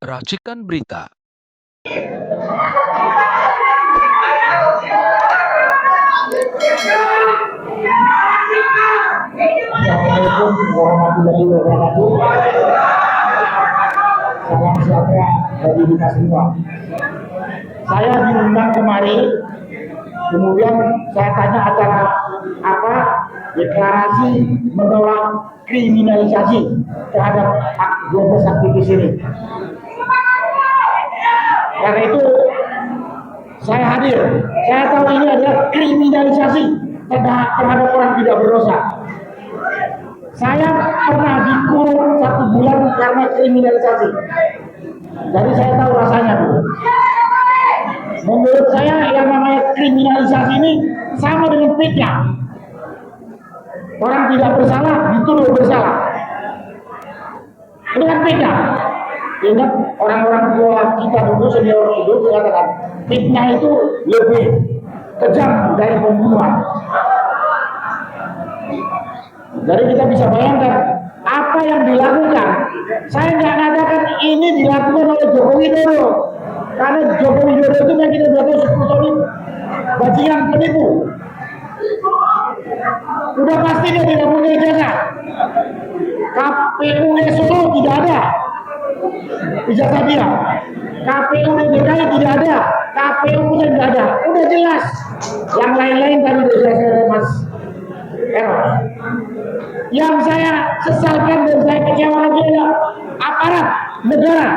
Racikan berita. Assalamualaikum warahmatullahi wabarakatuh. Salam sejahtera bagi kita semua. Saya diundang kemari, kemudian saya tanya acara apa, deklarasi menolak kriminalisasi terhadap 12 aktivis ini. Karena itu saya hadir. Saya tahu ini adalah kriminalisasi terhadap orang tidak berdosa. Saya pernah dikurung 1 bulan karena kriminalisasi. Jadi saya tahu rasanya, Bu. Menurut saya yang namanya kriminalisasi ini sama dengan fitnah. Orang tidak bersalah dituduh bersalah. Itu kan fitnah. Ingat orang-orang tua kita dulu, senior itu mengatakan fitnah itu lebih kejam dari pembunuhan. Jadi kita bisa bayangkan apa yang dilakukan. Saya nggak mengatakan ini dilakukan oleh Jokowi Widodo, karena Jokowi Widodo itu yang kita bilang sebetulnya bajingan penipu. Udah pasti dia tidak punya ijazah. KPU Solo tidak ada ijazah dia. KPU DKI tidak ada. KPU pusat tidak ada. Udah jelas. Yang lain-lain tadi sudah jelas, Mas Eros. Yang saya sesalkan dan saya kecewa lagi adalah aparat negara,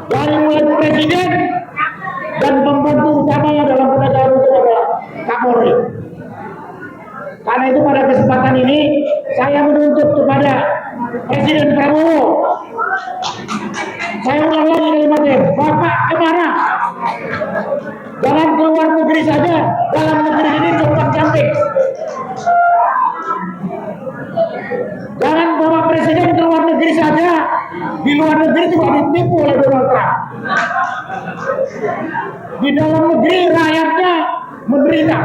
dari mulai presiden dan pembantu utamanya dalam penegakan hukum adalah Kapolri. Karena itu pada kesempatan ini saya menuntut kepada Presiden Prabowo. Saya ulang lagi kalimatnya, Bapak kemana? Jangan keluar negeri saja, dalam negeri ini compang cantik. Jangan Bapak Presiden keluar negeri saja, di luar negeri juga ditipu oleh Donald Trump. Di dalam negeri rakyatnya menderita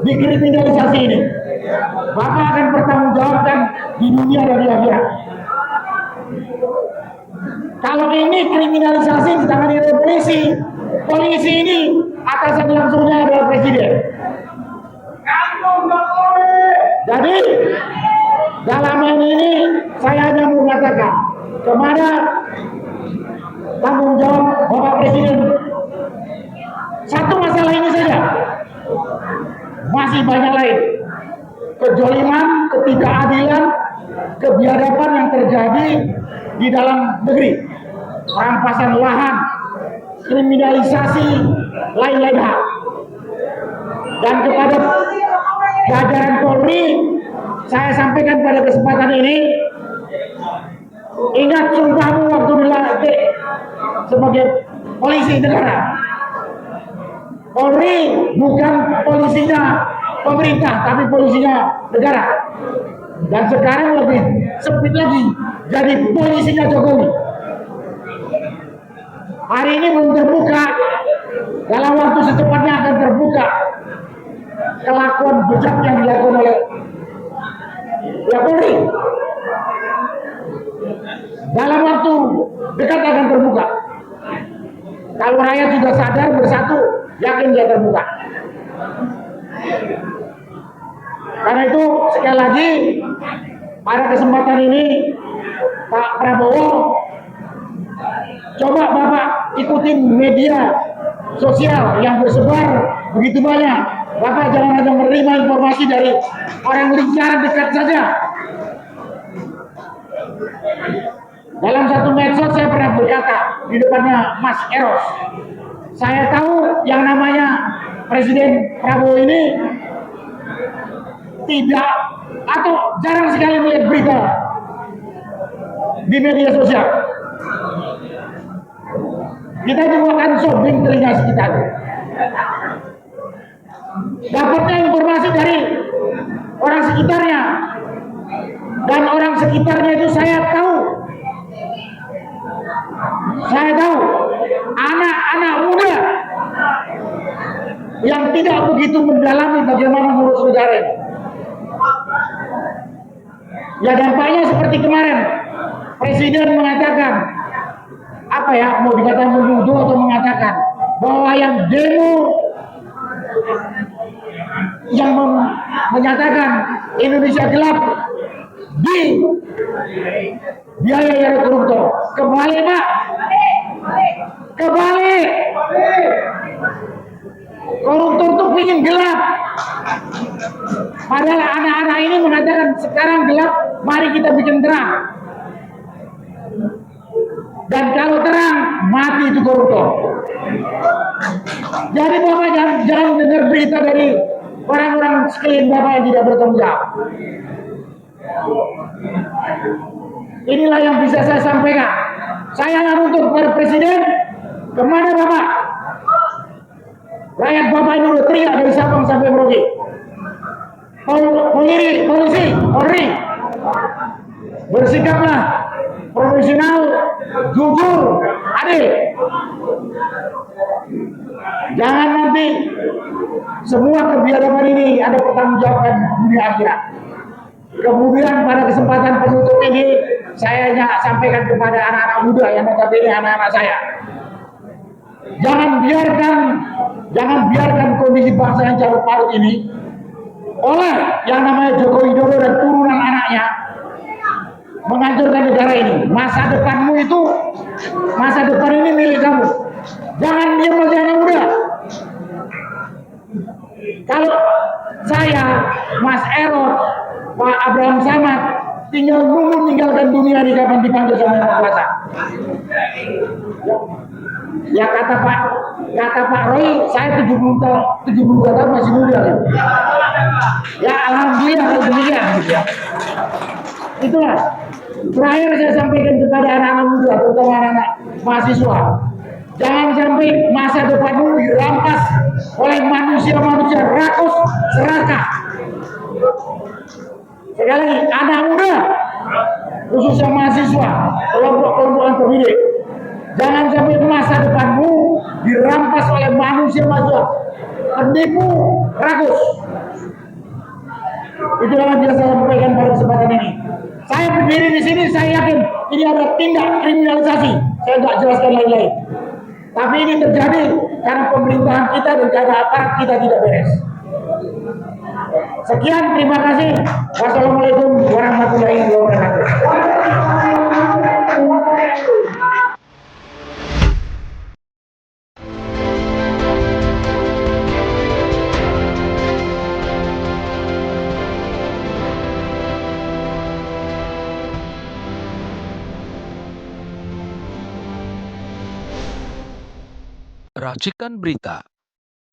dikriminalisasi ini. Bapak akan bertanggungjawabkan di dunia dan di akhirat. Kalau ini kriminalisasi ditangani oleh polisi ini atasan langsungnya adalah presiden. Jadi dalam hal ini saya hanya mau mengatakan kepada tanggung jawab Bapak Presiden, satu masalah ini saja, masih banyak lain. Kejoliman, ketidakadilan, kebiadaban yang terjadi di dalam negeri, perampasan lahan, kriminalisasi, lain-lain hal. Dan kepada jajaran Polri, saya sampaikan pada kesempatan ini, ingat sumpahmu waktu dilantik sebagai polisi negara. Polri bukan polisinya pemerintah, tapi polisinya negara. Dan sekarang lebih sempit lagi, jadi polisinya Jokowi. Hari ini belum terbuka, dalam waktu secepatnya akan terbuka kelakuan bejat yang dilakukan oleh Polri. Dalam waktu dekat akan terbuka. Kalau rakyat sudah sadar bersatu, yakin dia terbuka. Karena itu sekali lagi pada kesempatan ini Pak Prabowo, coba Bapak ikutin media sosial yang tersebar begitu banyak. Bapak jangan hanya menerima informasi dari orang lingkaran dekat saja. Dalam satu medsos saya pernah berkata di depannya Mas Eros, saya tahu yang namanya Presiden Prabowo ini tidak atau jarang sekali melihat berita di media sosial. Kita juga akan shopping telinga sekitar. Dapatnya informasi dari orang sekitarnya, dan orang sekitarnya itu saya tahu anak-anak muda yang tidak begitu mendalami bagaimana ngurus negara. Ya dampaknya seperti kemarin Presiden mengatakan apa ya, mau dikatakan menuduh atau mengatakan bahwa yang demo yang menyatakan Indonesia gelap di biaya yang koruptor. Kembali Pak, kembali. Koruptor tuh ingin gelap. Padahal anak-anak ini mengatakan sekarang gelap, mari kita bikin terang. Dan kalau terang, mati itu koruptor. Jadi Bapak jangan dengar berita dari orang-orang sekeliling Bapak yang tidak bertanggung jawab. Inilah yang bisa saya sampaikan. Saya menuntut kepada Presiden, kemana Bapak? Rakyat Bapak ini udah teriak dari Sabang sampai Merauke. Polisi, Polri, bersikaplah profesional, jujur, adil. Jangan nanti semua kebiadaban ini ada pertanggungjawaban dunia akhirat. Kemudian pada kesempatan penutup ini saya sampaikan kepada anak-anak muda yang notabene anak-anak saya. Jangan biarkan kondisi bangsa yang carut marut ini oleh yang namanya Joko Widodo dan turunan anaknya menghancurkan negara ini. Masa depanmu itu, masa depan ini milik kamu. Jangan diam aja anak muda. Kalau saya, Mas Erot, Pak Abraham Samad tinggal nunggu meninggalkan dunia ini kapan dipanggil sama Yang Kuasa. Ya kata Pak Roy, saya 72 tahun masih muda. Ya alhamdulillah kalau demikian. Itulah. Terakhir saya sampaikan kepada anak-anak muda, terutama anak-anak mahasiswa. Jangan sampai masa depanmu dirampas oleh manusia-manusia rakus serakah. Sekali lagi, anak muda, khususnya mahasiswa, kelompok-kelompok yang terdidik, jangan sampai masa depanmu dirampas oleh manusia-manusia penipu rakus. Itulah yang bisa saya sampaikan pada kesempatan ini. Saya berdiri di sini, saya yakin ini ada tindak kriminalisasi. Saya tidak jelaskan lain-lain. Tapi ini terjadi karena pemerintahan kita dan karena aparat kita tidak beres. Sekian, terima kasih. Wassalamualaikum warahmatullahi wabarakatuh. Racikan Berita